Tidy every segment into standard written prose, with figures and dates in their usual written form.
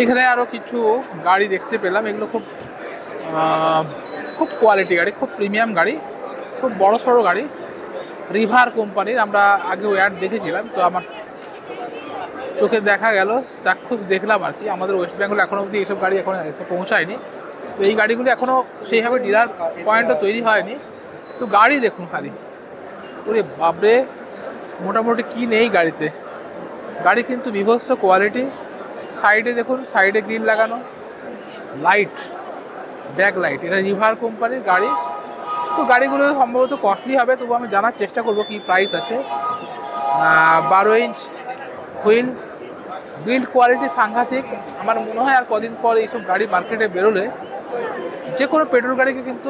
এখানে আরও কিছু গাড়ি দেখতে পেলাম, এগুলো খুব খুব কোয়ালিটি গাড়ি, খুব প্রিমিয়াম গাড়ি, খুব বড় সড়ো গাড়ি, রিভার কোম্পানির। আমরা আগেও অ্যাড দেখেছিলাম, তো আমার চোখে দেখা গেল, চাক্ষুষ দেখলাম আর কি। আমাদের ওয়েস্ট বেঙ্গলে এখনও অবধি এইসব গাড়ি এখনও এসে পৌঁছায়নি, তো এই গাড়িগুলি এখনও সেইভাবে ডিলার পয়েন্টও তৈরি হয়নি। তো গাড়ি দেখুন খালি, ওরে বাপরে, মোটামুটি কি নেই গাড়িতে। গাড়ি কিন্তু বিভৎস কোয়ালিটি। সাইডে দেখুন, সাইডে গ্রিল লাগানো, লাইট, ব্যাক লাইট, এটা রিভার কোম্পানির গাড়ি। তো গাড়িগুলো সম্ভবত কস্টলি হবে, তবু আমি জানার চেষ্টা করব কি প্রাইস আছে। 12 ইঞ্চ হুইল, বিল্ড কোয়ালিটি সাংঘাতিক। আমার মনে হয় আর কদিন পর এইসব গাড়ি মার্কেটে বেরোলে যে কোনো পেট্রোল গাড়িকে কিন্তু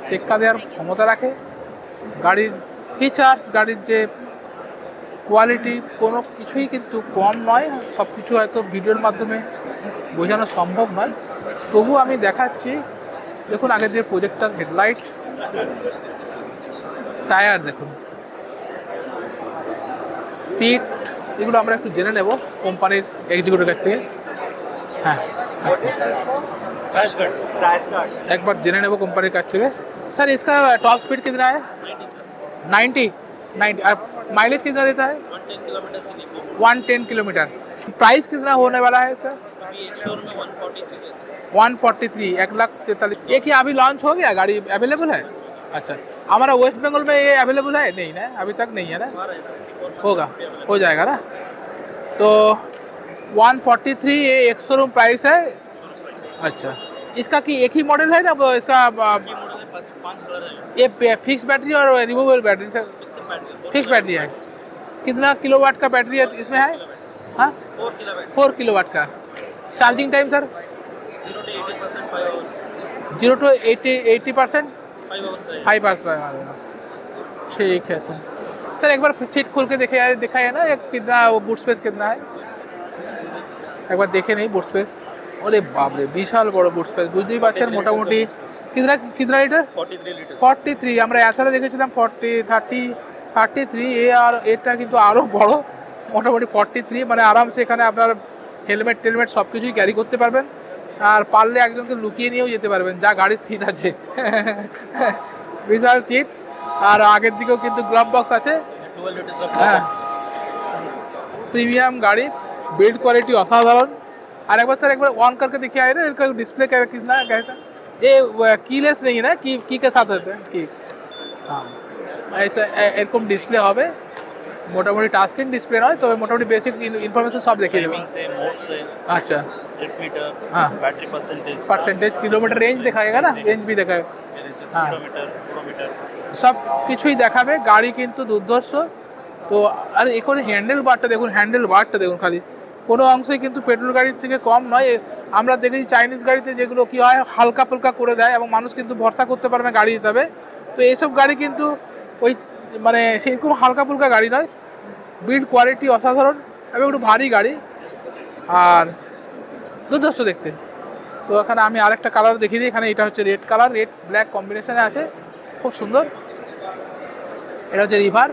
টেক্কা দেওয়ার ক্ষমতা রাখে। গাড়ির ফিচার্স, গাড়ির যে কোয়ালিটি, কোনো কিছুই কিন্তু কম নয়। সব কিছু হয়তো ভিডিওর মাধ্যমে বোঝানো সম্ভব নয়, তবু আমি দেখাচ্ছি। দেখুন আগের যে প্রজেক্টর হেডলাইট, টায়ার দেখুন, স্পিড, এগুলো আমরা একটু জেনে নেব কোম্পানির এক্সিকিউটিভের কাছ থেকে। হ্যাঁ, एक बार जने नेबो कंपनी का चुके। सर इसका टॉप स्पीड कितना है? 90 और माइलेज कितना देता है? 110 किलोमीटर। प्राइस कितना होने वाला है इसका? 143, 1,43,000। ये क्या अभी लॉन्च हो गया, गाड़ी अवेलेबल है? अच्छा, हमारा वेस्ट बंगाल में ये अवेलेबल है? नहीं ना, अभी तक नहीं है ना, होगा, हो जाएगा ना। तो 143 ये एक शोरूम प्राइस है। अच्छा, इसका कि एक ही मॉडल है ना? इसका ये फिक्स बैटरी और रिमूवेबल बैटरी से? फिक्स बैटरी है। कितना किलोवाट का बैटरी है इसमें है? हाँ, 4 किलोवाट का। Charging time sir? 0 to 80%, 5 hours. ठीक है सर। सर एक बार सीट खोल के दिखाया है ना, एक कितना वो बूट स्पेस कितना है एक बार देखे नहीं बूट स्पेस। अरे बाप रे, विशाल बड़ो बूट स्पेस, बुझতেই পারছেন। মোটামুটি कितना লিটার? 43। আমরা এছাড়া দেখেছিলাম 40, 30, 33। এ আর এটা কিন্তু আরও বড়, মোটামুটি 43। মানে আরামসে এখানে আপনার হেলমেট টেলমেট সব কিছুই ক্যারি করতে পারবেন, আর পারলে একজনকে লুকিয়ে নিয়েও যেতে পারবেন, যা গাড়ির সিট আছে। বিশাল সিট, আর আগের দিকেও কিন্তু গ্লাভ বক্স আছে। হ্যাঁ, प्रीमियम गाड़ी, बिल्ड क्वालिटी असाधारण। और एक बार सर एक बार ऑन करके देखिए आए ना, इनका डिस्प्ले कितना कैसा? ये कीलेस नहीं है ना, की के साथ होते हैं की? हाँ, ऐसा एरकम डिस्प्ले হবে, মোটামুটি টাচ স্ক্রিন ডিসপ্লে নয়, তবে মোটামুটি বেসিক ইনফরমেশন সব দেখিয়ে দেবে। अच्छा, हाँ, बैटरी परसेंटेज, किलोमीटर रेंज दिखाएगा ना, रेंज भी दिखाएगा। हाँ, সব কিছুই দেখাবে। গাড়ি কিন্তু দুর্ধর্ষ। তো আর এখন হ্যান্ডেল বারটা দেখুন, হ্যান্ডেল বারটা দেখুন খালি, কোনো অংশে কিন্তু পেট্রোল গাড়ির থেকে কম নয়। আমরা দেখেছি চাইনিজ গাড়িতে যেগুলো কি হয়, হালকা ফুলকা করে দেয় এবং মানুষ কিন্তু ভরসা করতে পারে না গাড়ি হিসাবে। তো এইসব গাড়ি কিন্তু ওই মানে সেরকম হালকা ফুলকা গাড়ি নয়, বিল্ড কোয়ালিটি অসাধারণ এবং একটু ভারী গাড়ি আর দুর্ধর্ষ দেখতে। তো এখানে আমি আরেকটা কালার দেখিয়ে দিই। এখানে এটা হচ্ছে রেড কালার, রেড ব্ল্যাক কম্বিনেশনে আছে, খুব সুন্দর। এটা হচ্ছে রিভার।